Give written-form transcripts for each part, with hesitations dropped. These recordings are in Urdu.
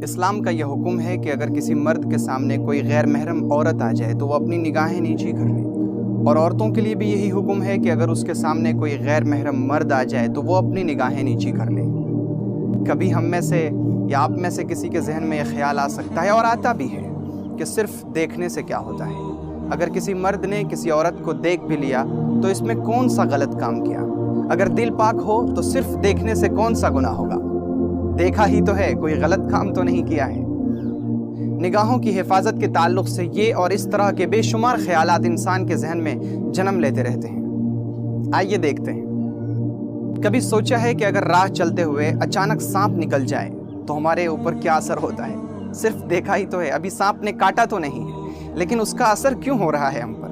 اسلام کا یہ حکم ہے کہ اگر کسی مرد کے سامنے کوئی غیر محرم عورت آ جائے تو وہ اپنی نگاہیں نیچی کر لے، اور عورتوں کے لیے بھی یہی حکم ہے کہ اگر اس کے سامنے کوئی غیر محرم مرد آ جائے تو وہ اپنی نگاہیں نیچی کر لے۔ کبھی ہم میں سے یا آپ میں سے کسی کے ذہن میں یہ خیال آ سکتا ہے، اور آتا بھی ہے، کہ صرف دیکھنے سے کیا ہوتا ہے؟ اگر کسی مرد نے کسی عورت کو دیکھ بھی لیا تو اس میں کون سا غلط کام کیا؟ اگر دل پاک ہو تو صرف دیکھنے سے کون سا گناہ ہوگا؟ دیکھا ہی تو ہے، کوئی غلط کام تو نہیں کیا ہے۔ نگاہوں کی حفاظت کے تعلق سے یہ اور اس طرح کے بے شمار خیالات انسان کے ذہن میں جنم لیتے رہتے ہیں۔ آئیے دیکھتے ہیں، کبھی سوچا ہے کہ اگر راہ چلتے ہوئے اچانک سانپ نکل جائے تو ہمارے اوپر کیا اثر ہوتا ہے؟ صرف دیکھا ہی تو ہے، ابھی سانپ نے کاٹا تو نہیں ہے، لیکن اس کا اثر کیوں ہو رہا ہے ہم پر؟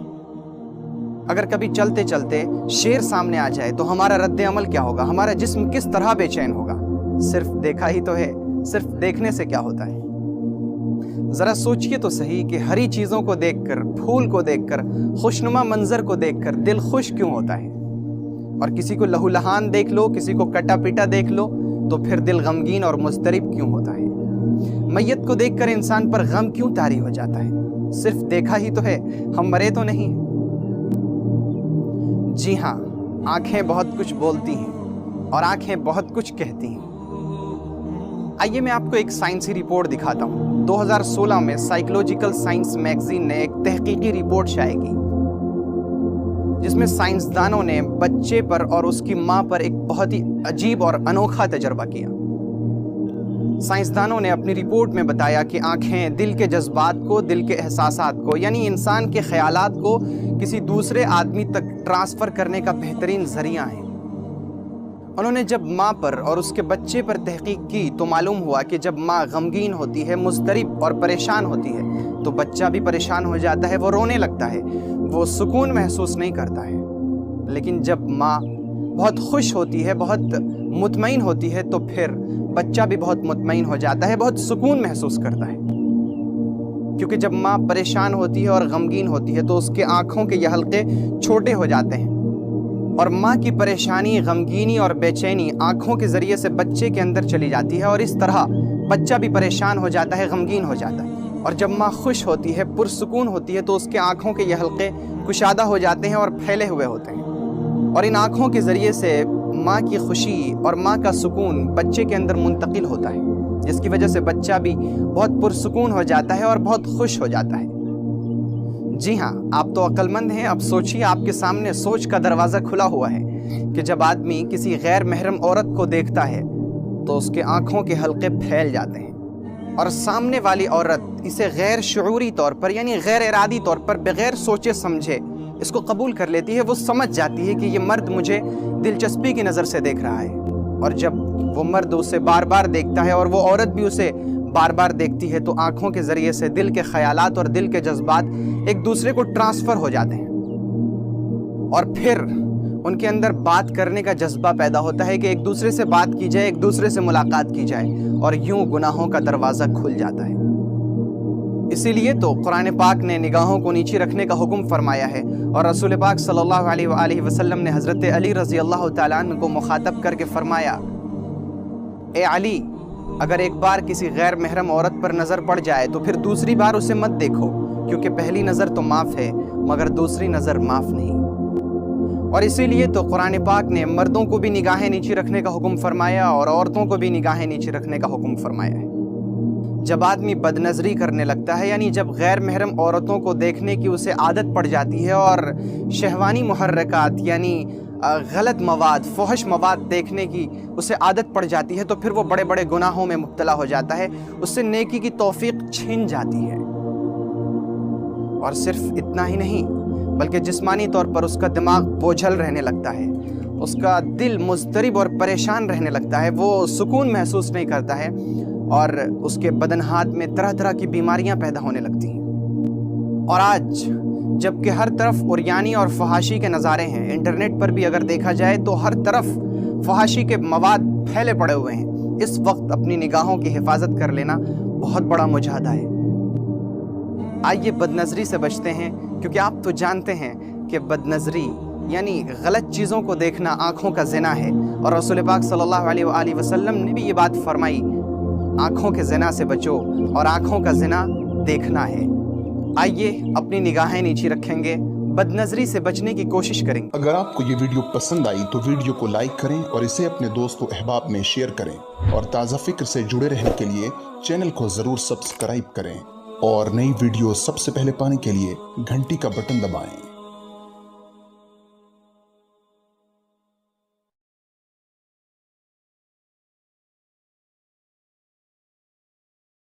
اگر کبھی چلتے چلتے شیر سامنے آ جائے تو ہمارا رد عمل کیا ہوگا؟ ہمارا جسم کس طرح بے چین ہوگا؟ صرف دیکھا ہی تو ہے، صرف دیکھنے سے کیا ہوتا ہے؟ ذرا سوچئے تو صحیح کہ ہری چیزوں کو دیکھ کر، پھول کو دیکھ کر، خوشنما منظر کو دیکھ کر دل خوش کیوں ہوتا ہے؟ اور کسی کو لہو لہان دیکھ لو، کسی کو کٹا پیٹا دیکھ لو تو پھر دل غمگین اور مضطرب کیوں ہوتا ہے؟ میت کو دیکھ کر انسان پر غم کیوں طاری ہو جاتا ہے؟ صرف دیکھا ہی تو ہے، ہم مرے تو نہیں۔ جی ہاں، آنکھیں بہت کچھ بولتی ہیں اور آنکھیں بہت کچھ کہتی ہیں۔ آئیے میں آپ کو ایک سائنسی رپورٹ دکھاتا ہوں۔ 2016 میں سائیکولوجیکل سائنس میگزین نے ایک تحقیقی رپورٹ شائع کی، جس میں سائنسدانوں نے بچے پر اور اس کی ماں پر ایک بہت ہی عجیب اور انوکھا تجربہ کیا۔ سائنسدانوں نے اپنی رپورٹ میں بتایا کہ آنکھیں دل کے جذبات کو، دل کے احساسات کو، یعنی انسان کے خیالات کو کسی دوسرے آدمی تک ٹرانسفر کرنے کا بہترین ذریعہ ہیں۔ انہوں نے جب ماں پر اور اس کے بچے پر تحقیق کی تو معلوم ہوا کہ جب ماں غمگین ہوتی ہے، مضطرب اور پریشان ہوتی ہے تو بچہ بھی پریشان ہو جاتا ہے، وہ رونے لگتا ہے، وہ سکون محسوس نہیں کرتا ہے۔ لیکن جب ماں بہت خوش ہوتی ہے، بہت مطمئن ہوتی ہے تو پھر بچہ بھی بہت مطمئن ہو جاتا ہے، بہت سکون محسوس کرتا ہے۔ کیونکہ جب ماں پریشان ہوتی ہے اور غمگین ہوتی ہے تو اس کے آنکھوں کے یہ حلقے چھوٹے ہو جاتے ہیں، اور ماں کی پریشانی، غمگینی اور بے چینی آنکھوں کے ذریعے سے بچے کے اندر چلی جاتی ہے، اور اس طرح بچہ بھی پریشان ہو جاتا ہے، غمگین ہو جاتا ہے۔ اور جب ماں خوش ہوتی ہے، پرسکون ہوتی ہے تو اس کے آنکھوں کے یہ حلقے کشادہ ہو جاتے ہیں اور پھیلے ہوئے ہوتے ہیں، اور ان آنکھوں کے ذریعے سے ماں کی خوشی اور ماں کا سکون بچے کے اندر منتقل ہوتا ہے، جس کی وجہ سے بچہ بھی بہت پرسکون ہو جاتا ہے اور بہت خوش ہو جاتا ہے۔ جی ہاں، آپ تو عقل مند ہیں، اب سوچیے، آپ کے سامنے سوچ کا دروازہ کھلا ہوا ہے کہ جب آدمی کسی غیر محرم عورت کو دیکھتا ہے تو اس کے آنکھوں کے حلقے پھیل جاتے ہیں، اور سامنے والی عورت اسے غیر شعوری طور پر، یعنی غیر ارادی طور پر، بغیر سوچے سمجھے اس کو قبول کر لیتی ہے۔ وہ سمجھ جاتی ہے کہ یہ مرد مجھے دلچسپی کی نظر سے دیکھ رہا ہے، اور جب وہ مرد اسے بار بار دیکھتا ہے اور وہ عورت بھی اسے بار بار دیکھتی ہے تو آنکھوں کے ذریعے سے دل کے خیالات اور دل کے جذبات ایک دوسرے کو ٹرانسفر ہو جاتے ہیں، اور پھر ان کے اندر بات کرنے کا جذبہ پیدا ہوتا ہے کہ ایک دوسرے سے بات کی جائے، ایک دوسرے سے ملاقات کی جائے، اور یوں گناہوں کا دروازہ کھل جاتا ہے۔ اسی لیے تو قرآن پاک نے نگاہوں کو نیچے رکھنے کا حکم فرمایا ہے، اور رسول پاک صلی اللہ علیہ وآلہ وسلم نے حضرت علی رضی اللہ تعالیٰ عنہ کو مخاطب کر کے فرمایا، اے علی، اگر ایک بار کسی غیر محرم عورت پر نظر پڑ جائے تو پھر دوسری بار اسے مت دیکھو، کیونکہ پہلی نظر تو معاف ہے مگر دوسری نظر معاف نہیں۔ اور اسی لیے تو قرآن پاک نے مردوں کو بھی نگاہیں نیچے رکھنے کا حکم فرمایا اور عورتوں کو بھی نگاہیں نیچے رکھنے کا حکم فرمایا ہے۔ جب آدمی بد نظری کرنے لگتا ہے، یعنی جب غیر محرم عورتوں کو دیکھنے کی اسے عادت پڑ جاتی ہے اور شہوانی محرکات یعنی غلط مواد، فحش مواد دیکھنے کی اسے عادت پڑ جاتی ہے تو پھر وہ بڑے بڑے گناہوں میں مبتلا ہو جاتا ہے، اس سے نیکی کی توفیق چھین جاتی ہے۔ اور صرف اتنا ہی نہیں بلکہ جسمانی طور پر اس کا دماغ بوجھل رہنے لگتا ہے، اس کا دل مضطرب اور پریشان رہنے لگتا ہے، وہ سکون محسوس نہیں کرتا ہے، اور اس کے بدن ہاتھ میں طرح طرح کی بیماریاں پیدا ہونے لگتی ہیں۔ اور آج جب کہ ہر طرف عریانی اور فحاشی کے نظارے ہیں، انٹرنیٹ پر بھی اگر دیکھا جائے تو ہر طرف فحاشی کے مواد پھیلے پڑے ہوئے ہیں، اس وقت اپنی نگاہوں کی حفاظت کر لینا بہت بڑا مجاہدہ ہے۔ آئیے بد نظری سے بچتے ہیں، کیونکہ آپ تو جانتے ہیں کہ بد نظری یعنی غلط چیزوں کو دیکھنا آنکھوں کا زنا ہے، اور رسول پاک صلی اللہ علیہ وآلہ وسلم نے بھی یہ بات فرمائی آنکھوں کے زنا سے بچو اور آنکھوں کا زنا دیکھنا ہے۔ آئیے اپنی نگاہیں نیچی رکھیں گے، بد نظری سے بچنے کی کوشش کریں گے۔ اگر آپ کو یہ ویڈیو پسند آئی تو ویڈیو کو لائک کریں اور اسے اپنے دوست و احباب میں شیئر کریں، اور تازہ فکر سے جڑے رہنے کے لیے چینل کو ضرور سبسکرائب کریں، اور نئی ویڈیو سب سے پہلے پانے کے لیے گھنٹی کا بٹن دبائیں۔